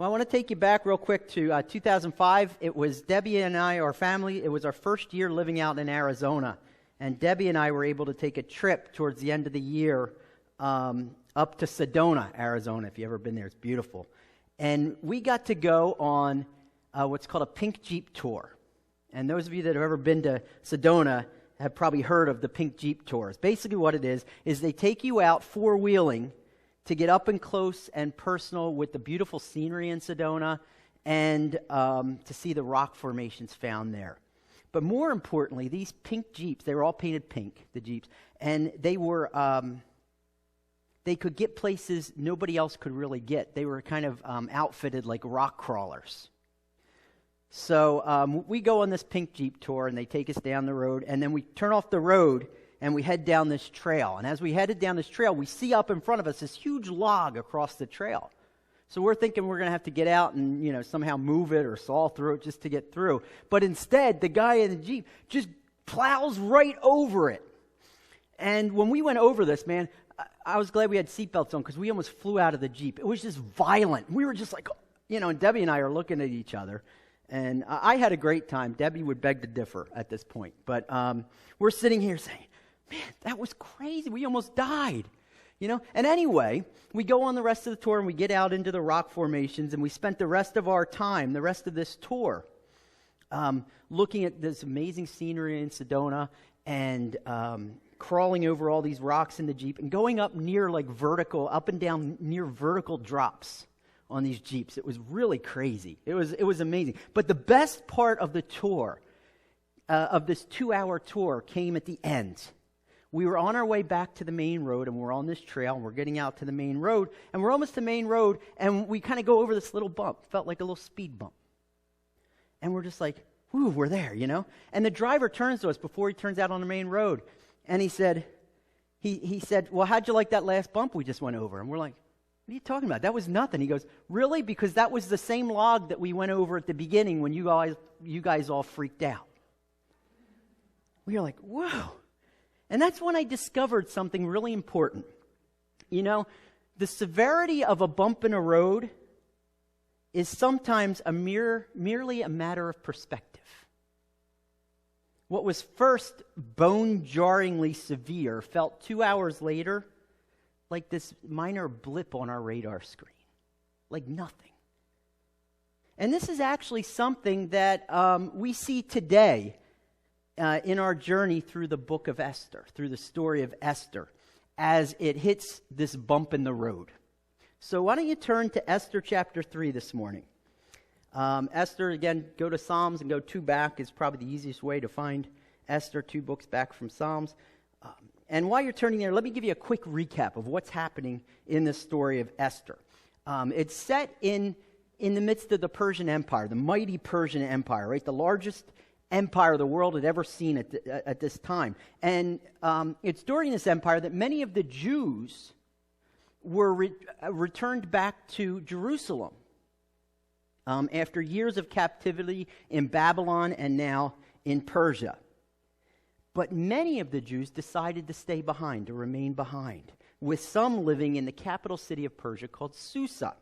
Well, I want to take you back real quick to 2005. It was Debbie and I, our family, it was our first year living out in Arizona. And Debbie and I were able to take a trip towards the end of the year up to Sedona, Arizona. If you've ever been there, it's beautiful. And we got to go on what's called a pink Jeep tour. And those of you that have ever been to Sedona have probably heard of the pink Jeep tours. Basically what it is they take you out four-wheeling to get up and close and personal with the beautiful scenery in Sedona and to see the rock formations found there. But more importantly, these pink Jeeps, they were all painted pink, the Jeeps, and they were, they could get places nobody else could really get. They were kind of outfitted like rock crawlers. So we go on this pink Jeep tour, and they take us down the road, and then we turn off the road, and we head down this trail. And as we headed down this trail, we see up in front of us this huge log across the trail. So we're thinking we're going to have to get out and, somehow move it or saw through it just to get through. But instead, the guy in the Jeep just plows right over it. And when we went over this, man, I was glad we had seatbelts on because we almost flew out of the Jeep. It was just violent. We were just like, and Debbie and I are looking at each other. And I had a great time. Debbie would beg to differ at this point. But we're sitting here saying, man, that was crazy. We almost died. And anyway, we go on the rest of the tour and we get out into the rock formations, and we spent the rest of our time, the rest of this tour, looking at this amazing scenery in Sedona and crawling over all these rocks in the Jeep and going up near up and down near vertical drops on these Jeeps. It was really crazy. It was amazing. But the best part of the tour, of this 2-hour tour, came at the end. We were on our way back to the main road, and we're on this trail, and we're getting out to the main road, and we're almost to the main road, and we kind of go over this little bump. Felt like a little speed bump. And we're just like, whew, we're there, And the driver turns to us before he turns out on the main road, and he said, well, how'd you like that last bump we just went over? And we're like, what are you talking about? That was nothing. He goes, really? Because that was the same log that we went over at the beginning when you guys all freaked out. We were like, whoa. And that's when I discovered something really important. The severity of a bump in a road is sometimes merely a matter of perspective. What was first bone-jarringly severe felt 2 hours later like this minor blip on our radar screen, like nothing. And this is actually something that we see today in our journey through the Book of Esther, through the story of Esther, as it hits this bump in the road. So why don't you turn to Esther chapter 3 this morning. Esther, again, go to Psalms and go 2 back is probably the easiest way to find Esther, 2 books back from Psalms. And while you're turning there, let me give you a quick recap of what's happening in the story of Esther. It's set in the midst of the Persian Empire, the mighty Persian Empire, right? The largest empire the world had ever seen at this time. And it's during this empire that many of the Jews were returned back to Jerusalem after years of captivity in Babylon and now in Persia. But many of the Jews decided to stay behind, to remain behind, with some living in the capital city of Persia called Susa.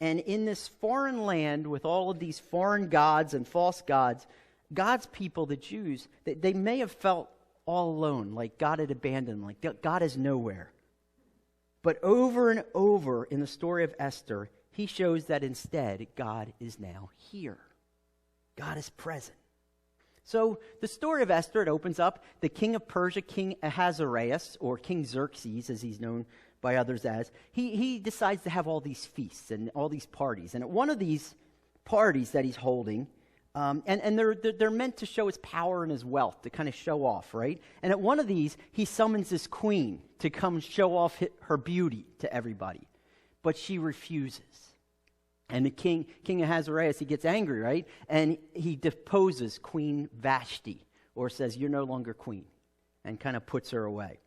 And in this foreign land with all of these foreign gods and false gods, God's people, the Jews, they may have felt all alone, like God had abandoned them, like God is nowhere. But over and over in the story of Esther, he shows that instead God is now here. God is present. So the story of Esther, it opens up, the king of Persia, King Ahasuerus, or King Xerxes, as he's known by others as, he decides to have all these feasts and all these parties. And at one of these parties that he's holding, and they're meant to show his power and his wealth, to kind of show off, right? And at one of these, he summons this queen to come show off her beauty to everybody. But she refuses. And the King Ahasuerus, he gets angry, right? And he deposes Queen Vashti, or says, you're no longer queen, and kind of puts her away.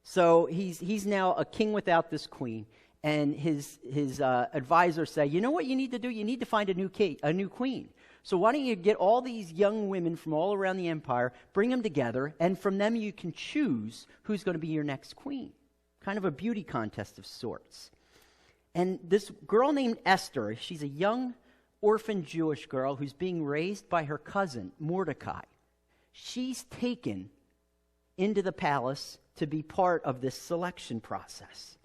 So he's now a king without this queen, and his advisors say, you know what you need to do? You need to find a new queen. So why don't you get all these young women from all around the empire, bring them together, and from them you can choose who's going to be your next queen. Kind of a beauty contest of sorts. And this girl named Esther, she's a young orphan Jewish girl who's being raised by her cousin, Mordecai. She's taken into the palace to be part of this selection process.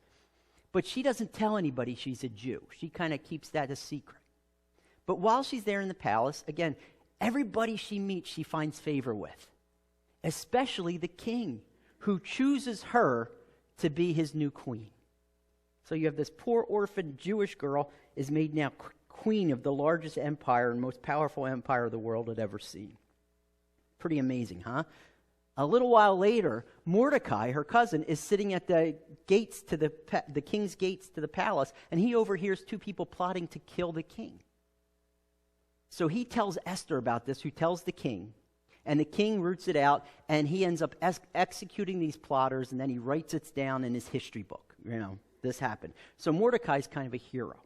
But she doesn't tell anybody she's a Jew. She kind of keeps that a secret. But while she's there in the palace, again, everybody she meets she finds favor with, especially the king, who chooses her to be his new queen. So you have this poor orphan Jewish girl is made now queen of the largest empire and most powerful empire the world had ever seen. Pretty amazing, huh? A little while later, Mordecai, her cousin, is sitting at the gates to the king's gates to the palace, and he overhears two people plotting to kill the king. So he tells Esther about this, who tells the king, and the king roots it out, and he ends up executing these plotters, and then he writes it down in his history book. You know, this happened. So Mordecai's kind of a hero.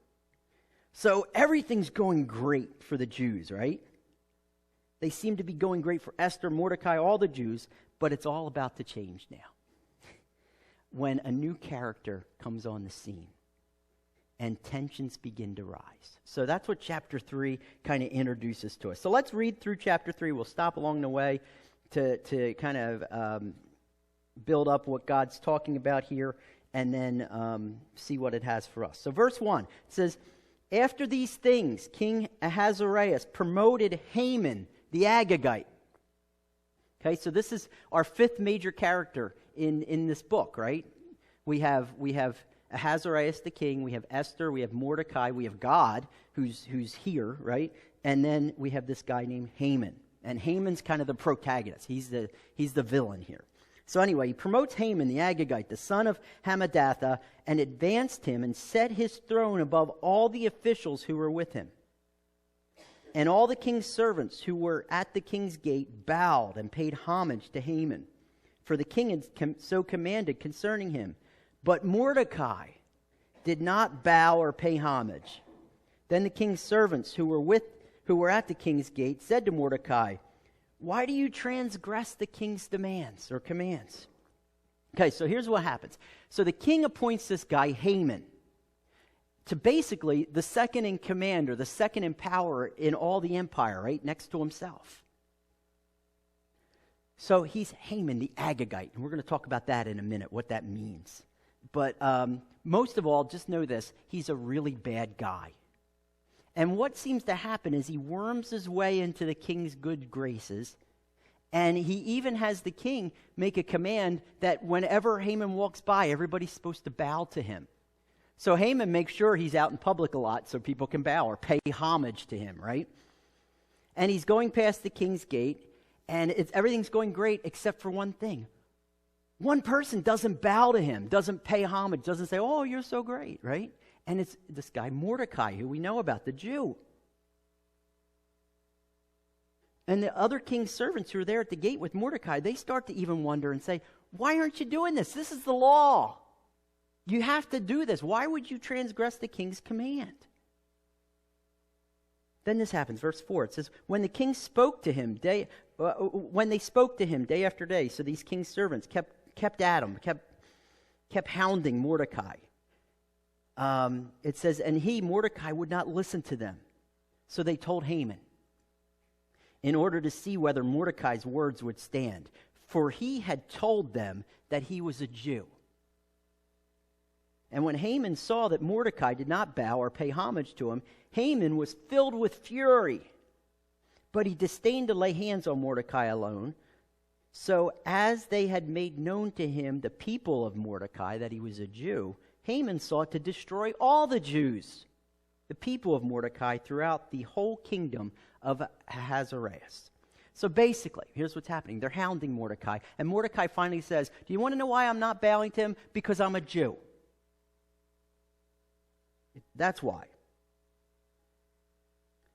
So everything's going great for the Jews, right? They seem to be going great for Esther, Mordecai, all the Jews, but it's all about to change now. When a new character comes on the scene and tensions begin to rise. So that's what chapter 3 kind of introduces to us. So let's read through chapter 3. We'll stop along the way to kind of build up what God's talking about here and then see what it has for us. So verse 1 says, "After these things, King Ahasuerus promoted Haman the Agagite." Okay, so this is our fifth major character in this book, right? We have Ahasuerus the king, we have Esther, we have Mordecai, we have God who's here, right? And then we have this guy named Haman. And Haman's kind of the protagonist. He's the villain here. So anyway, he promotes Haman the Agagite, the son of Hammedatha, and advanced him and set his throne above all the officials who were with him. And all the king's servants who were at the king's gate bowed and paid homage to Haman, for the king had so commanded concerning him. But Mordecai did not bow or pay homage. Then the king's servants who were at the king's gate said to Mordecai, "Why do you transgress the king's demands or commands?" Okay, so here's what happens. So the king appoints this guy Haman to basically the second in command or the second in power in all the empire, right, next to himself. So he's Haman the Agagite, and we're going to talk about that in a minute, what that means. But most of all, just know this, he's a really bad guy. And what seems to happen is he worms his way into the king's good graces, and he even has the king make a command that whenever Haman walks by, everybody's supposed to bow to him. So Haman makes sure he's out in public a lot so people can bow or pay homage to him, right? And he's going past the king's gate, and everything's going great except for one thing. One person doesn't bow to him, doesn't pay homage, doesn't say, "Oh, you're so great," right? And it's this guy Mordecai, who we know about, the Jew. And the other king's servants who are there at the gate with Mordecai, they start to even wonder and say, "Why aren't you doing this? This is the law. You have to do this. Why would you transgress the king's command?" Then this happens, verse 4. It says, when they spoke to him day after day, so these king's servants kept at him, kept hounding Mordecai. It says, and Mordecai, would not listen to them. So they told Haman, in order to see whether Mordecai's words would stand, for he had told them that he was a Jew. And when Haman saw that Mordecai did not bow or pay homage to him, Haman was filled with fury. But he disdained to lay hands on Mordecai alone. So as they had made known to him, the people of Mordecai, that he was a Jew, Haman sought to destroy all the Jews, the people of Mordecai, throughout the whole kingdom of Ahasuerus. So basically, here's what's happening. They're hounding Mordecai. And Mordecai finally says, "Do you want to know why I'm not bowing to him? Because I'm a Jew." That's why.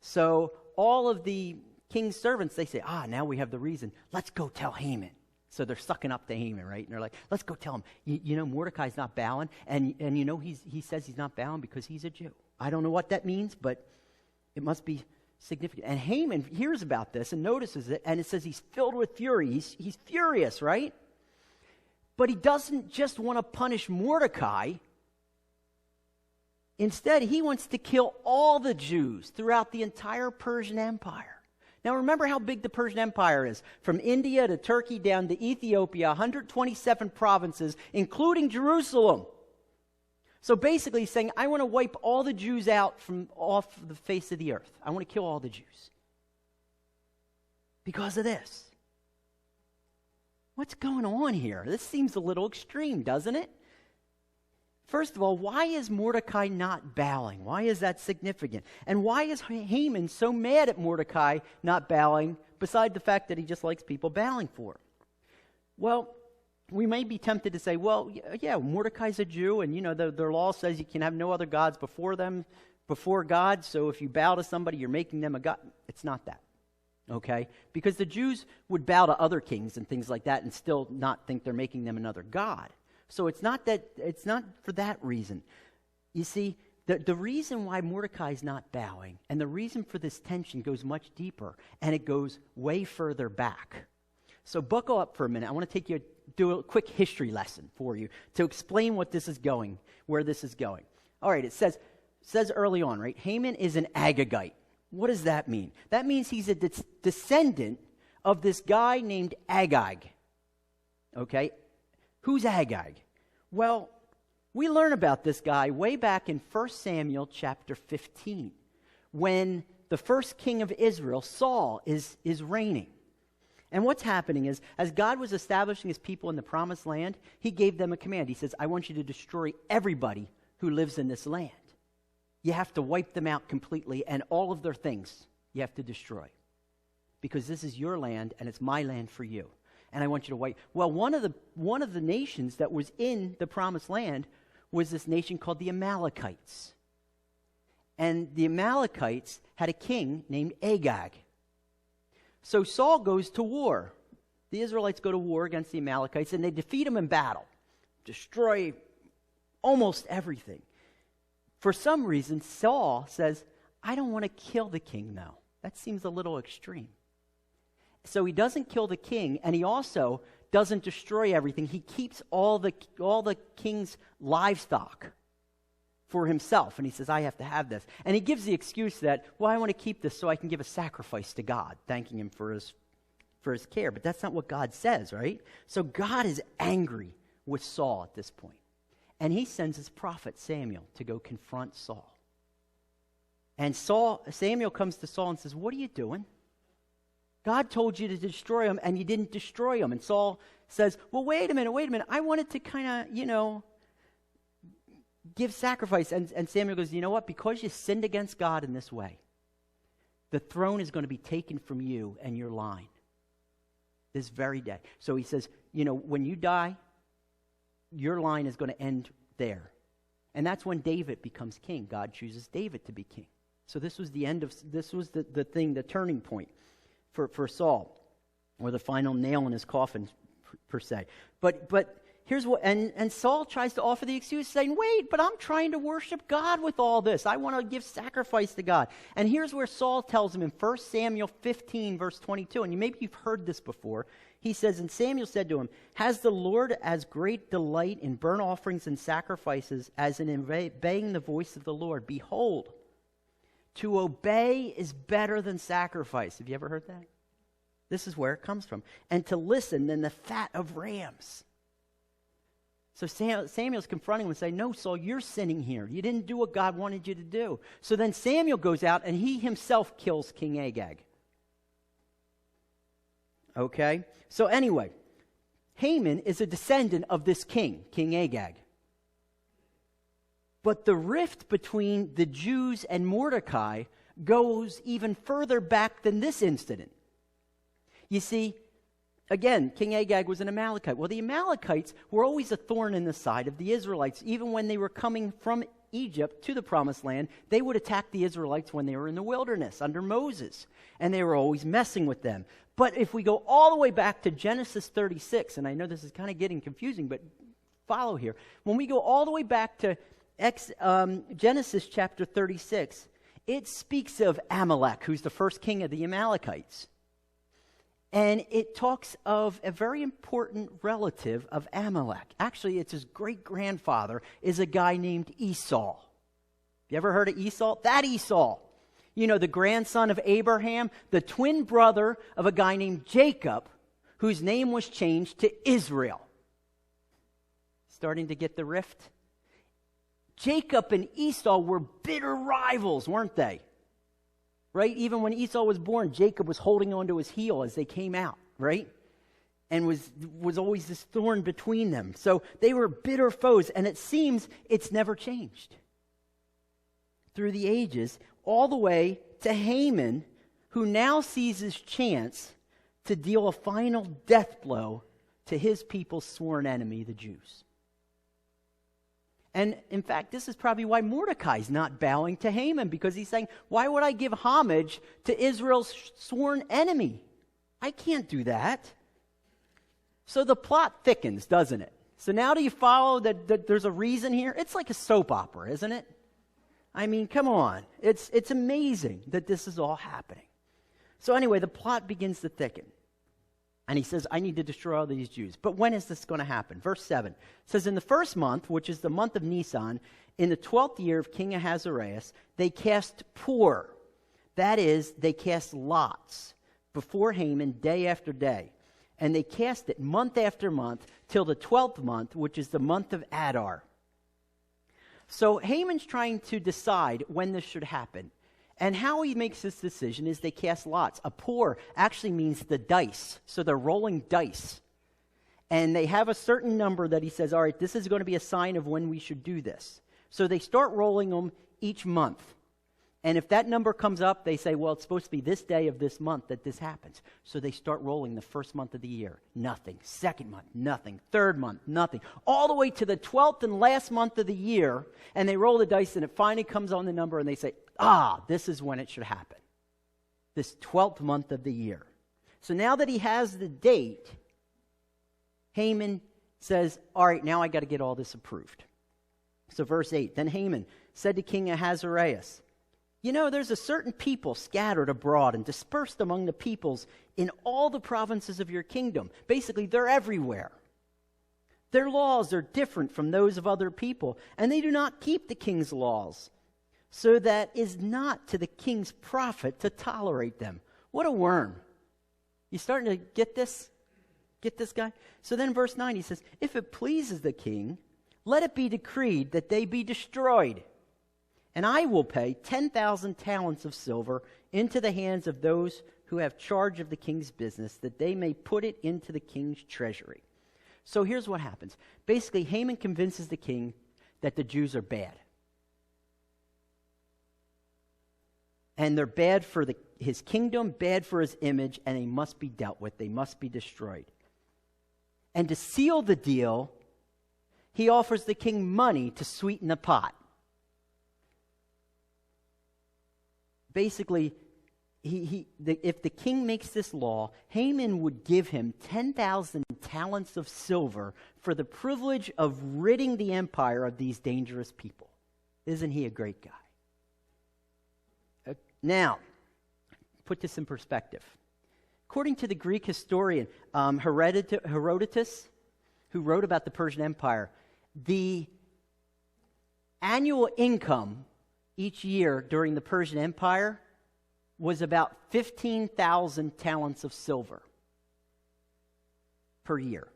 So all of the king's servants, they say, now we have the reason. Let's go tell Haman. So they're sucking up to Haman, right? And they're like, let's go tell him. You know, Mordecai's not bowing. And you know, he says he's not bowing because he's a Jew. I don't know what that means, but it must be significant. And Haman hears about this and notices it. And it says he's filled with fury. He's furious, right? But he doesn't just want to punish Mordecai. Instead, he wants to kill all the Jews throughout the entire Persian Empire. Now remember how big the Persian Empire is. From India to Turkey down to Ethiopia, 127 provinces, including Jerusalem. So basically he's saying, I want to wipe all the Jews out from off the face of the earth. I want to kill all the Jews. Because of this. What's going on here? This seems a little extreme, doesn't it? First of all, why is Mordecai not bowing? Why is that significant? And why is Haman so mad at Mordecai not bowing, beside the fact that he just likes people bowing for him? Well, we may be tempted to say, well, yeah, Mordecai's a Jew, and their law says you can have no other gods before God, so if you bow to somebody, you're making them a god. It's not that, okay? Because the Jews would bow to other kings and things like that and still not think they're making them another god. So it's not for that reason. You see, the reason why Mordecai's not bowing, and the reason for this tension goes much deeper, and it goes way further back. So buckle up for a minute. I want to do a quick history lesson for you to explain where this is going. All right, it says early on, right? Haman is an Agagite. What does that mean? That means he's a descendant of this guy named Agag. Okay? Who's Agag? Well, we learn about this guy way back in 1 Samuel chapter 15, when the first king of Israel, Saul, is reigning. And what's happening is, as God was establishing his people in the promised land, he gave them a command. He says, I want you to destroy everybody who lives in this land. You have to wipe them out completely, and all of their things you have to destroy. Because this is your land, and it's my land for you. And I want you to wipe. Well, one of the nations that was in the promised land was this nation called the Amalekites. And the Amalekites had a king named Agag. So Saul goes to war. The Israelites go to war against the Amalekites, and they defeat them in battle. Destroy almost everything. For some reason, Saul says, I don't want to kill the king, though. That seems a little extreme. So he doesn't kill the king, and he also doesn't destroy everything. He keeps all the king's livestock for himself, and he says, I have to have this. And he gives the excuse that, well, I want to keep this so I can give a sacrifice to God, thanking him for his care. But that's not what God says, right? So God is angry with Saul at this point. And he sends his prophet Samuel to go confront Saul. And Samuel comes to Saul and says, what are you doing? God told you to destroy him, and you didn't destroy him. And Saul says, well, wait a minute. I wanted to kind of, give sacrifice. And Samuel goes, you know what? Because you sinned against God in this way, the throne is going to be taken from you and your line this very day. So he says, when you die, your line is going to end there. And that's when David becomes king. God chooses David to be king. So this was the turning point for Saul, or the final nail in his coffin, per se. But here's what, and Saul tries to offer the excuse, saying, wait, but I'm trying to worship God with all this. I want to give sacrifice to God. And here's where Saul tells him in 1 Samuel 15, verse 22, and maybe you've heard this before. He says, and Samuel said to him, has the Lord as great delight in burnt offerings and sacrifices as in obeying the voice of the Lord? Behold, to obey is better than sacrifice. Have you ever heard that? This is where it comes from. And to listen than the fat of rams. So Samuel's confronting him and saying, no, Saul, you're sinning here. You didn't do what God wanted you to do. So then Samuel goes out and he himself kills King Agag. Okay? So anyway, Haman is a descendant of this king, King Agag. But the rift between the Jews and Mordecai goes even further back than this incident. You see, again, King Agag was an Amalekite. Well, the Amalekites were always a thorn in the side of the Israelites. Even when they were coming from Egypt to the Promised Land, they would attack the Israelites when they were in the wilderness under Moses. And they were always messing with them. But if we go all the way back to Genesis 36, and I know this is kind of getting confusing, but follow here. When we go all the way back to Genesis chapter 36, it speaks of Amalek, who's the first king of the Amalekites. And it talks of a very important relative of Amalek. Actually, it's his great-grandfather is a guy named Esau. You ever heard of Esau? That Esau. You know, the grandson of Abraham, the twin brother of a guy named Jacob, whose name was changed to Israel. Starting to get the rift? Jacob and Esau were bitter rivals, weren't they? Right? Even when Esau was born, Jacob was holding onto his heel as they came out, right? And was always this thorn between them. So they were bitter foes, and it seems it's never changed through the ages, all the way to Haman, who now sees his chance to deal a final death blow to his people's sworn enemy, the Jews. And in fact, this is probably why Mordecai's not bowing to Haman, because he's saying, why would I give homage to Israel's sworn enemy? I can't do that. So the plot thickens, doesn't it? So now do you follow that there's a reason here? It's like a soap opera, isn't it? I mean, come on. It's amazing that this is all happening. So anyway, the plot begins to thicken. And he says, I need to destroy all these Jews. But when is this going to happen? Verse 7 says, in the first month, which is the month of Nisan, in the 12th year of King Ahasuerus, they cast pur. That is, they cast lots before Haman day after day. And they cast it month after month till the 12th month, which is the month of Adar. So Haman's trying to decide when this should happen. And how he makes this decision is they cast lots. A pur actually means the dice. So they're rolling dice. And they have a certain number that he says, all right, this is going to be a sign of when we should do this. So they start rolling them each month. And if that number comes up, they say, well, it's supposed to be this day of this month that this happens. So they start rolling the first month of the year. Nothing. Second month, nothing. Third month, nothing. All the way to the 12th and last month of the year. And they roll the dice and it finally comes on the number and they say, this is when it should happen. This 12th month of the year. So now that he has the date, Haman says, all right, now I got to get all this approved. So verse 8, then Haman said to King Ahasuerus, you know, there's a certain people scattered abroad and dispersed among the peoples in all the provinces of your kingdom. Basically, they're everywhere. Their laws are different from those of other people, and they do not keep the king's laws. So that is not to the king's profit to tolerate them. What a worm. You starting to get this? Get this guy? So then verse 9, he says, if it pleases the king, let it be decreed that they be destroyed. And I will pay 10,000 talents of silver into the hands of those who have charge of the king's business, that they may put it into the king's treasury. So here's what happens. Basically, Haman convinces the king that the Jews are bad. And they're bad for his kingdom, bad for his image, and they must be dealt with. They must be destroyed. And to seal the deal, he offers the king money to sweeten the pot. Basically, if the king makes this law, Haman would give him 10,000 talents of silver for the privilege of ridding the empire of these dangerous people. Isn't he a great guy? Now, put this in perspective. According to the Greek historian Herodotus, who wrote about the Persian Empire, the annual income each year during the Persian Empire was about 15,000 talents of silver per year.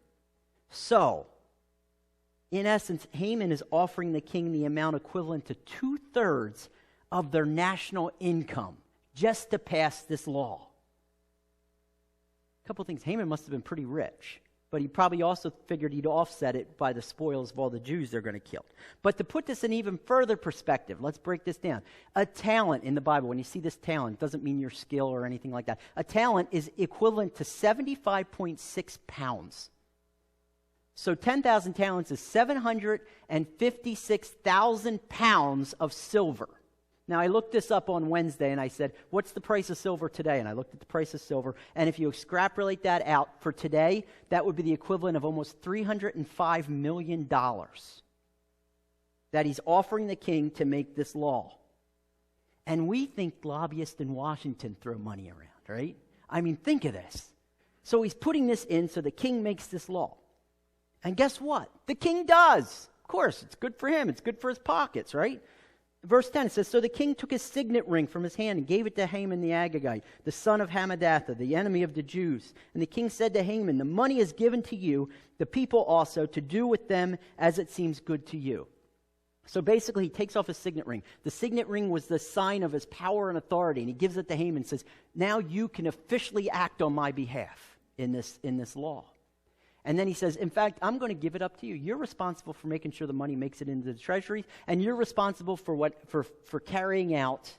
So, in essence, Haman is offering the king the amount equivalent to 2/3 of their national income just to pass this law. A couple things. Haman must have been pretty rich, but he probably also figured he'd offset it by the spoils of all the Jews they're going to kill. But to put this in even further perspective, let's break this down. A talent in the Bible, when you see this talent, doesn't mean your skill or anything like that. A talent is equivalent to 75.6 pounds. So 10,000 talents is 756,000 pounds of silver. Now, I looked this up on Wednesday, and I said, what's the price of silver today? And I looked at the price of silver, and if you extrapolate that out for today, that would be the equivalent of almost $305 million that he's offering the king to make this law. And we think lobbyists in Washington throw money around, right? I mean, think of this. So he's putting this in so the king makes this law. And guess what? The king does. Of course, it's good for him. It's good for his pockets, right? Verse 10, it says, so the king took his signet ring from his hand and gave it to Haman the Agagite, the son of Hammedatha, the enemy of the Jews. And the king said to Haman, the money is given to you, the people also, to do with them as it seems good to you. So basically, he takes off his signet ring. The signet ring was the sign of his power and authority, and he gives it to Haman and says, now you can officially act on my behalf in this law. And then he says, in fact, I'm going to give it up to you. You're responsible for making sure the money makes it into the treasury, and you're responsible for carrying out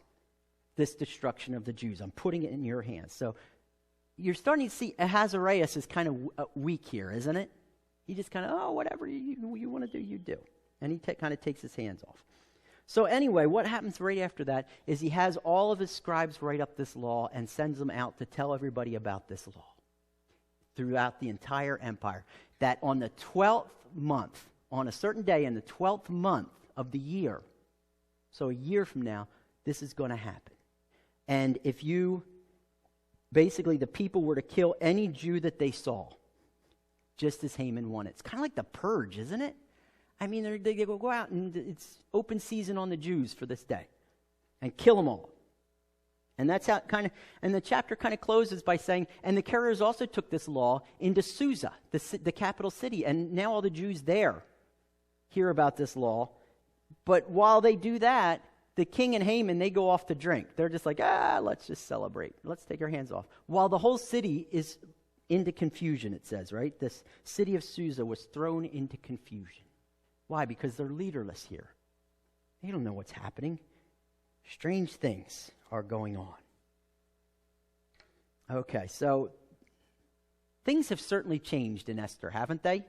this destruction of the Jews. I'm putting it in your hands. So you're starting to see Ahasuerus is kind of weak here, isn't it? He just kind of, whatever you want to do, you do. And he kind of takes his hands off. So anyway, what happens right after that is he has all of his scribes write up this law and sends them out to tell everybody about this law throughout the entire empire, that on the 12th month, on a certain day in the 12th month of the year, so a year from now, this is going to happen. And if basically the people were to kill any Jew that they saw, just as Haman wanted. It's kind of like the purge, isn't it? I mean, they go out and it's open season on the Jews for this day and kill them all. And that's how and the chapter kind of closes by saying, and the carriers also took this law into Susa, the capital city, and now all the Jews there hear about this law. But while they do that, the king and Haman, they go off to drink. They're just like, let's just celebrate. Let's take our hands off. While the whole city is into confusion, it says, right? This city of Susa was thrown into confusion. Why? Because they're leaderless here. They don't know what's happening. Strange things are going on. Okay, so things have certainly changed in Esther, haven't they?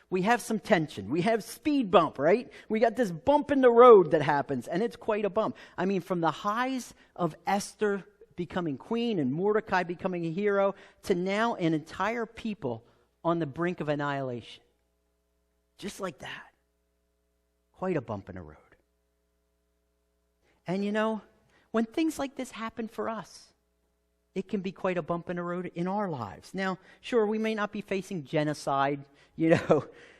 We have some tension. We have speed bump, right? We got this bump in the road that happens, and it's quite a bump. I mean, from the highs of Esther becoming queen and Mordecai becoming a hero to now an entire people on the brink of annihilation. Just like that. Quite a bump in the road. And when things like this happen for us, it can be quite a bump in the road in our lives. Now, sure, we may not be facing genocide,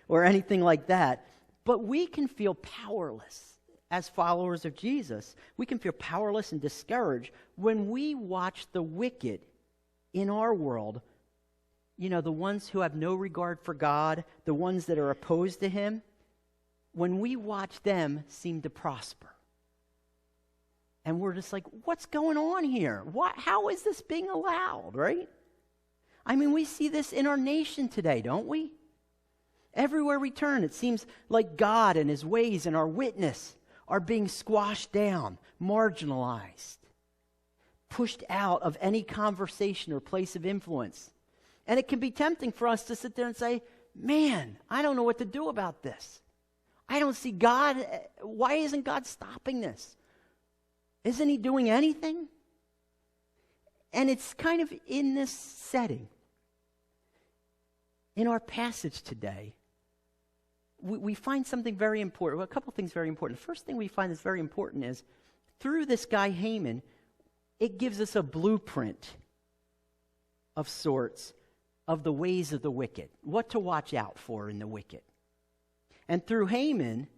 or anything like that, but we can feel powerless as followers of Jesus. We can feel powerless and discouraged when we watch the wicked in our world, the ones who have no regard for God, the ones that are opposed to Him, when we watch them seem to prosper. And we're just like, what's going on here? How is this being allowed, right? I mean, we see this in our nation today, don't we? Everywhere we turn, it seems like God and His ways and our witness are being squashed down, marginalized, pushed out of any conversation or place of influence. And it can be tempting for us to sit there and say, man, I don't know what to do about this. I don't see God. Why isn't God stopping this? Isn't He doing anything? And it's kind of in this setting. In our passage today, we find something very important. Well, a couple things very important. The first thing we find that's very important is, through this guy Haman, it gives us a blueprint of sorts of the ways of the wicked, what to watch out for in the wicked. And through Haman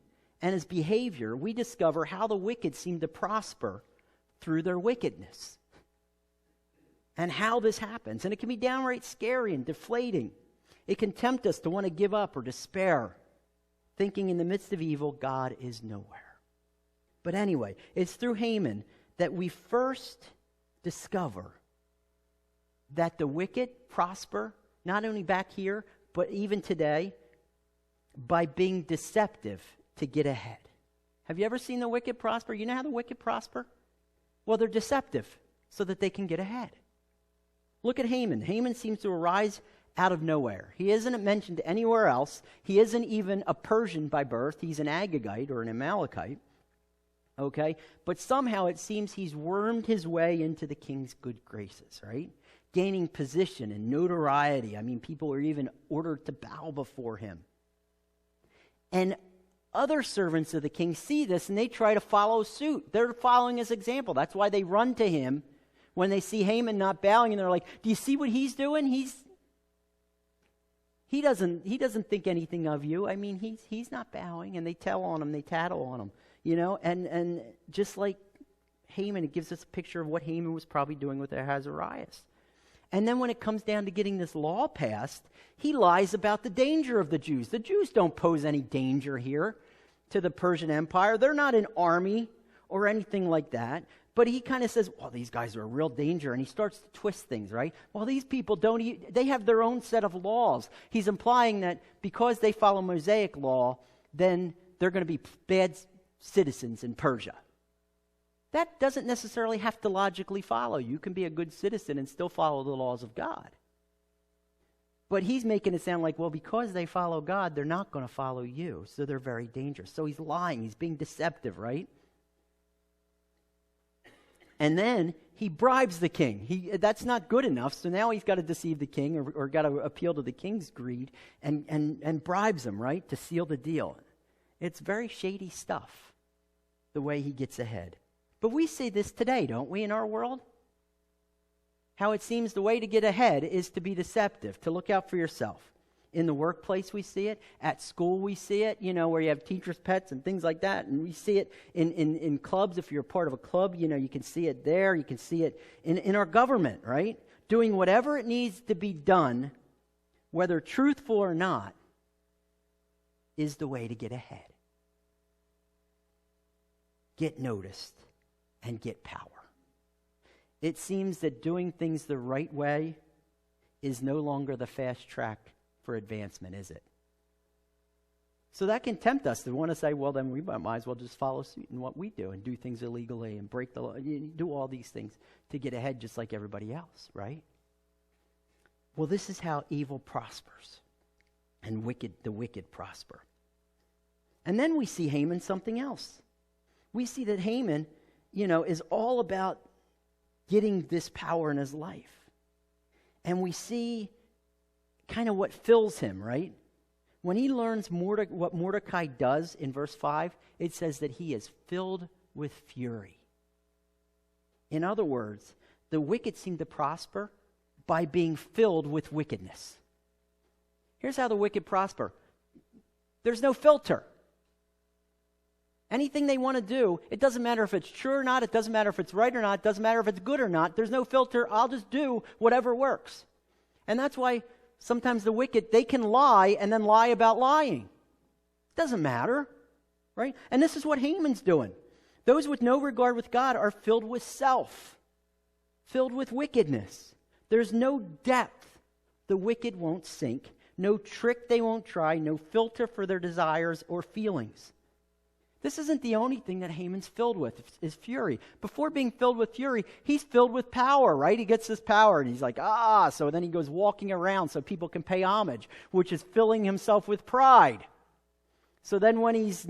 and his behavior, we discover how the wicked seem to prosper through their wickedness. And how this happens. And it can be downright scary and deflating. It can tempt us to want to give up or despair, thinking in the midst of evil, God is nowhere. But anyway, it's through Haman that we first discover that the wicked prosper, not only back here, but even today, by being deceptive to get ahead. Have you ever seen the wicked prosper? You know how the wicked prosper? Well, they're deceptive so that they can get ahead. Look at Haman. Haman seems to arise out of nowhere. He isn't mentioned anywhere else. He isn't even a Persian by birth. He's an Agagite or an Amalekite. Okay? But somehow it seems he's wormed his way into the king's good graces, right? Gaining position and notoriety. I mean, people are even ordered to bow before him. And other servants of the king see this and they try to follow suit. They're following his example. That's why they run to him when they see Haman not bowing, and they're like, do you see what he's doing? He doesn't think anything of you. I mean, he's not bowing, and they tell on him, they tattle on him. and just like Haman, it gives us a picture of what Haman was probably doing with Ahasuerus. And then when it comes down to getting this law passed, he lies about the danger of the Jews. The Jews don't pose any danger here to the Persian Empire. They're not an army or anything like that. But he kind of says, well, these guys are a real danger. And he starts to twist things, right? Well, these people they have their own set of laws. He's implying that because they follow Mosaic law, then they're going to be bad citizens in Persia. That doesn't necessarily have to logically follow. You can be a good citizen and still follow the laws of God. But he's making it sound like, well, because they follow God, they're not going to follow you. So they're very dangerous. So he's lying. He's being deceptive, right? And then he bribes the king. That's not good enough, so now he's got to deceive the king or got to appeal to the king's greed and bribes him, right, to seal the deal. It's very shady stuff, the way he gets ahead. But we see this today, don't we, in our world? How it seems the way to get ahead is to be deceptive, to look out for yourself. In the workplace, we see it. At school, we see it, where you have teachers' pets and things like that. And we see it in clubs. If you're part of a club, you can see it there. You can see it in our government, right? Doing whatever it needs to be done, whether truthful or not, is the way to get ahead. Get noticed and get power. It seems that doing things the right way is no longer the fast track for advancement, is it? So that can tempt us to want to say, well, then we might as well just follow suit in what we do and do things illegally and break the law, do all these things to get ahead just like everybody else, right? Well, this is how evil prospers and the wicked prosper. And then we see Haman something else. We see that Haman, is all about getting this power in his life. And we see kind of what fills him, right? When he learns what Mordecai does in verse 5, it says that he is filled with fury. In other words, the wicked seem to prosper by being filled with wickedness. Here's how the wicked prosper. There's no filter. Anything they want to do, it doesn't matter if it's true or not, it doesn't matter if it's right or not, it doesn't matter if it's good or not. There's no filter. I'll just do whatever works. And that's why sometimes the wicked, they can lie and then lie about lying. It doesn't matter, right? And this is what Haman's doing. Those with no regard with God are filled with self, filled with wickedness. There's no depth the wicked won't sink, no trick they won't try, no filter for their desires or feelings. This isn't the only thing that Haman's filled with, is fury. Before being filled with fury, he's filled with power, right? He gets this power, and he's like, so then he goes walking around so people can pay homage, which is filling himself with pride. So then when he's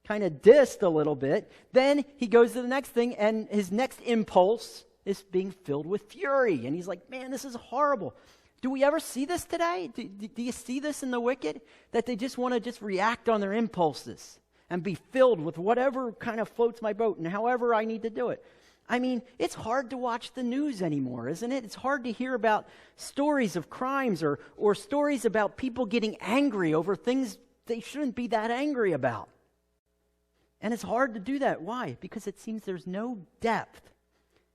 kind of dissed a little bit, then he goes to the next thing, and his next impulse is being filled with fury. And he's like, man, this is horrible. Do we ever see this today? Do you see this in the wicked? That they just want to just react on their impulses and be filled with whatever kind of floats my boat and however I need to do it. I mean, it's hard to watch the news anymore, isn't it? It's hard to hear about stories of crimes or stories about people getting angry over things they shouldn't be that angry about. And it's hard to do that. Why? Because it seems there's no depth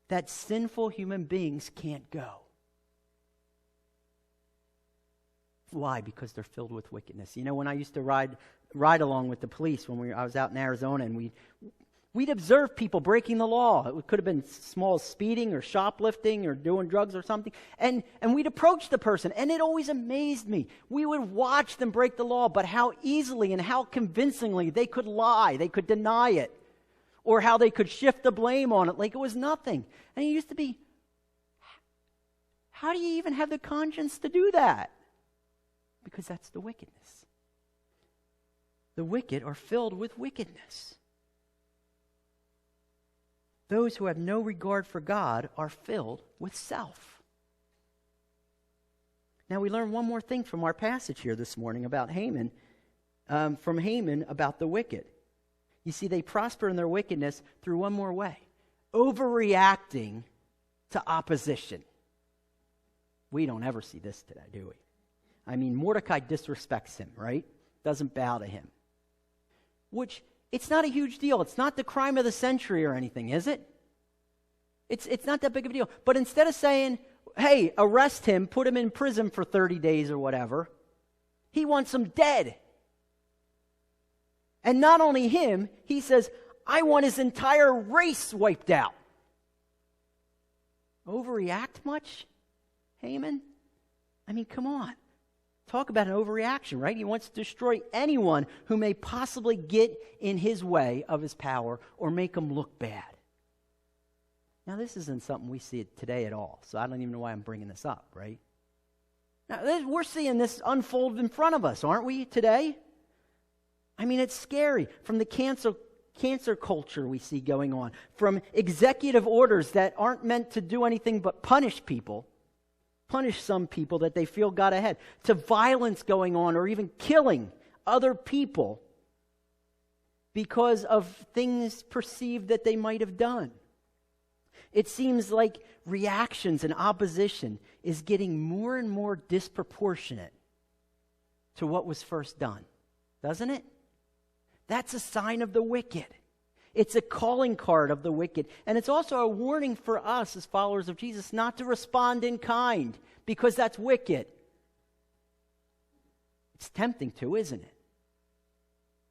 that sinful human beings can't go. Why? Because they're filled with wickedness. When I used to ride along with the police when I was out in Arizona, and we'd observe people breaking the law. It could have been small speeding or shoplifting or doing drugs or something. And we'd approach the person, and it always amazed me. We would watch them break the law, but how easily and how convincingly they could lie, they could deny it, or how they could shift the blame on it like it was nothing. And it used to be, how do you even have the conscience to do that? Because that's the wickedness. The wicked are filled with wickedness. Those who have no regard for God are filled with self. Now we learn one more thing from our passage here this morning about Haman, from Haman about the wicked. You see, they prosper in their wickedness through one more way. Overreacting to opposition. We don't ever see this today, do we? I mean, Mordecai disrespects him, right? Doesn't bow to him. which it's not a huge deal. It's not the crime of the century or anything, is it? It's not that big of a deal. But instead of saying, hey, arrest him, put him in prison for 30 days or whatever, he wants him dead. And not only him, he says, I want his entire race wiped out. Overreact much, Haman? I mean, come on. Talk about an overreaction, right? He wants to destroy anyone who may possibly get in his way of his power or make him look bad. Now, this isn't something we see today at all, so I don't even know why I'm bringing this up, right? Now, we're seeing this unfold in front of us, aren't we, today? I mean, it's scary. From the cancer culture we see going on, from executive orders that aren't meant to do anything but punish some people that they feel got ahead, to violence going on or even killing other people because of things perceived that they might have done. It seems like reactions and opposition is getting more and more disproportionate to what was first done, doesn't it? That's a sign of the wicked. It's a calling card of the wicked. And it's also a warning for us as followers of Jesus not to respond in kind, because that's wicked. It's tempting to, isn't it?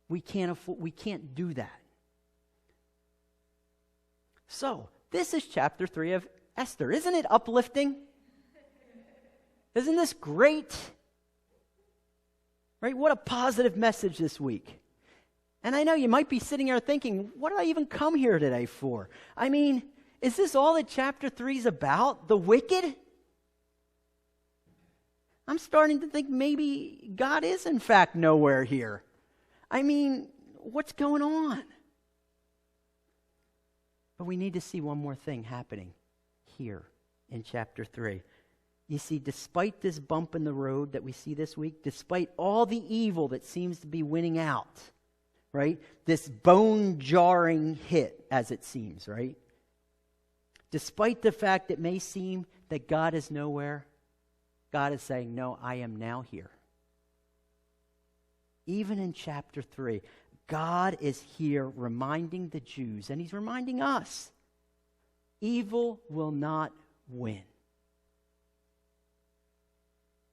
We can't do that. So, this is chapter 3 of Esther. Isn't it uplifting? Isn't this great? Right? What a positive message this week. And I know you might be sitting there thinking, what did I even come here today for? I mean, is this all that chapter 3 is about? The wicked? I'm starting to think maybe God is in fact nowhere here. I mean, what's going on? But we need to see one more thing happening here in chapter 3. You see, despite this bump in the road that we see this week, despite all the evil that seems to be winning out, right? This bone-jarring hit, as it seems, right? Despite the fact it may seem that God is nowhere, God is saying, no, I am now here. Even in chapter 3, God is here reminding the Jews, and he's reminding us, evil will not win.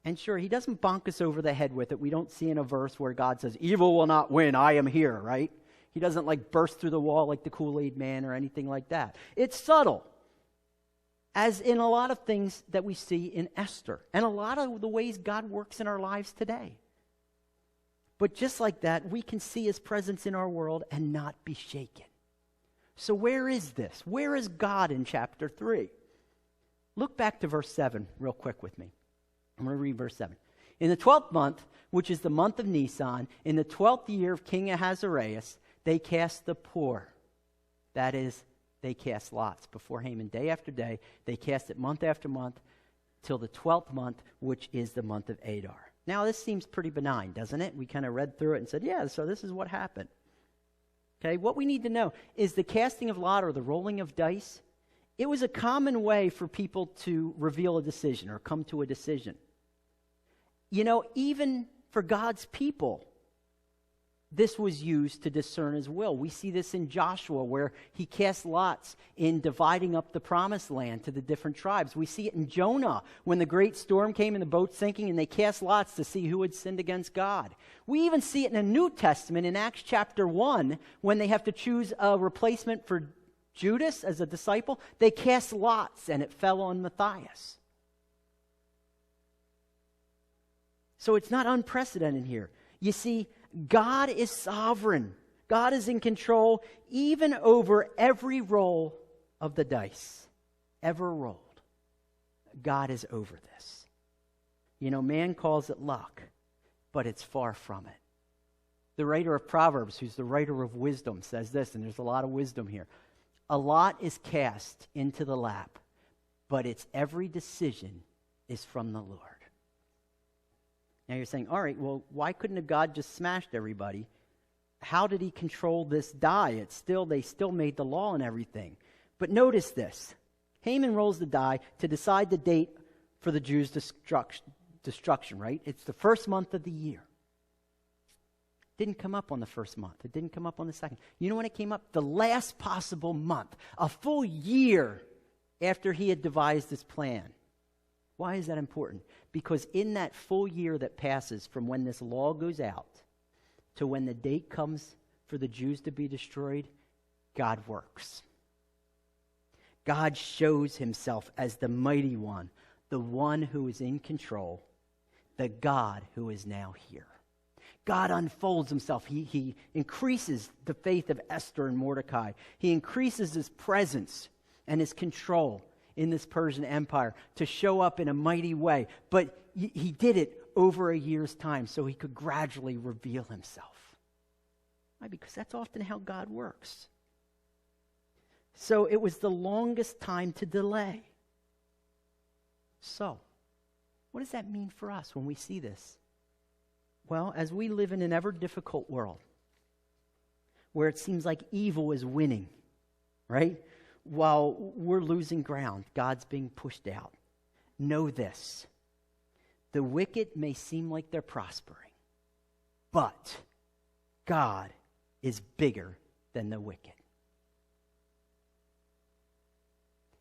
And sure, he doesn't bonk us over the head with it. We don't see in a verse where God says, evil will not win, I am here, right? He doesn't like burst through the wall like the Kool-Aid man or anything like that. It's subtle, as in a lot of things that we see in Esther, and a lot of the ways God works in our lives today. But just like that, we can see his presence in our world and not be shaken. So where is this? Where is God in chapter 3? Look back to verse 7 real quick with me. I'm going to read verse 7. In the 12th month, which is the month of Nisan, in the 12th year of King Ahasuerus, they cast the poor. That is, they cast lots before Haman day after day. They cast it month after month till the 12th month, which is the month of Adar. Now, this seems pretty benign, doesn't it? We kind of read through it and said, yeah, so this is what happened. Okay, what we need to know is the casting of lot or the rolling of dice, it was a common way for people to reveal a decision or come to a decision. You know, even for God's people, this was used to discern his will. We see this in Joshua, where he cast lots in dividing up the promised land to the different tribes. We see it in Jonah, when the great storm came and the boat sinking, and they cast lots to see who had sinned against God. We even see it in the New Testament in Acts chapter 1, when they have to choose a replacement for Judas as a disciple. They cast lots, and it fell on Matthias. So it's not unprecedented here. You see, God is sovereign. God is in control even over every roll of the dice ever rolled. God is over this. You know, man calls it luck, but it's far from it. The writer of Proverbs, who's the writer of wisdom, says this, and there's a lot of wisdom here. A lot is cast into the lap, but its every decision is from the Lord. Now you're saying, all right, well, why couldn't have God just smashed everybody? How did he control this die? They still made the law and everything. But notice this. Haman rolls the die to decide the date for the Jews' destruction, right? It's the first month of the year. didn't come up on the first month. It didn't come up on the second. You know when it came up? The last possible month, a full year after he had devised this plan. Why is that important? Because in that full year that passes from when this law goes out to when the date comes for the Jews to be destroyed, God works. God shows himself as the mighty one, the one who is in control, the God who is now here. God unfolds himself. He increases the faith of Esther and Mordecai. He increases his presence and his control in this Persian Empire to show up in a mighty way. But he did it over a year's time so he could gradually reveal himself. Why? Because that's often how God works. So it was the longest time to delay. So, what does that mean for us when we see this? Well, as we live in an ever difficult world where it seems like evil is winning, right? While we're losing ground, God's being pushed out. Know this. The wicked may seem like they're prospering, but God is bigger than the wicked.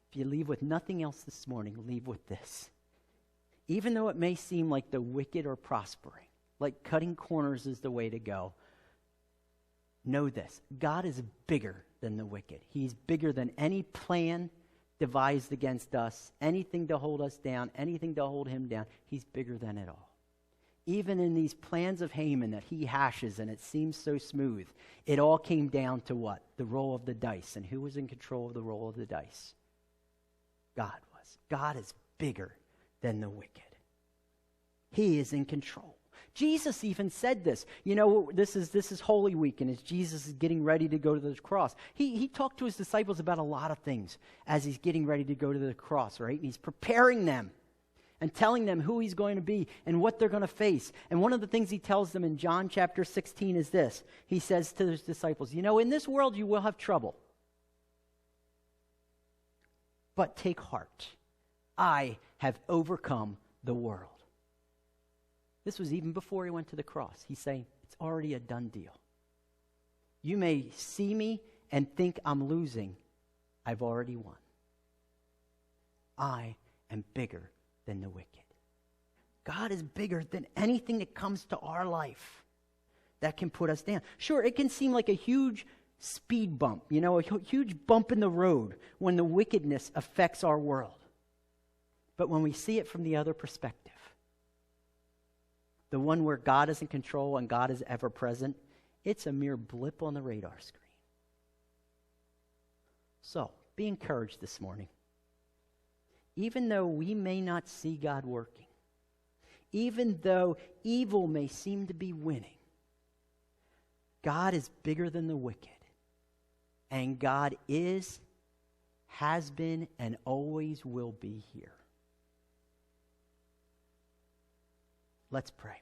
If you leave with nothing else this morning, leave with this. Even though it may seem like the wicked are prospering, like cutting corners is the way to go, know this. God is bigger than the wicked. He's bigger than any plan devised against us, anything to hold us down, anything to hold him down. He's bigger than it all. Even in these plans of Haman that he hashes and it seems so smooth, it all came down to what? The roll of the dice. And who was in control of the roll of the dice? God was. God is bigger than the wicked. He is in control. Jesus even said this. You know, this is Holy Week, and as Jesus is getting ready to go to the cross, he talked to his disciples about a lot of things as he's getting ready to go to the cross, right? And he's preparing them and telling them who he's going to be and what they're going to face. And one of the things he tells them in John chapter 16 is this. He says to his disciples, you know, in this world you will have trouble. But take heart. I have overcome the world. This was even before he went to the cross. He's saying, it's already a done deal. You may see me and think I'm losing. I've already won. I am bigger than the wicked. God is bigger than anything that comes to our life that can put us down. Sure, it can seem like a huge speed bump, you know, a huge bump in the road when the wickedness affects our world. But when we see it from the other perspective, the one where God is in control and God is ever present, it's a mere blip on the radar screen. So, be encouraged this morning. Even though we may not see God working, even though evil may seem to be winning, God is bigger than the wicked. And God is, has been, and always will be here. Let's pray.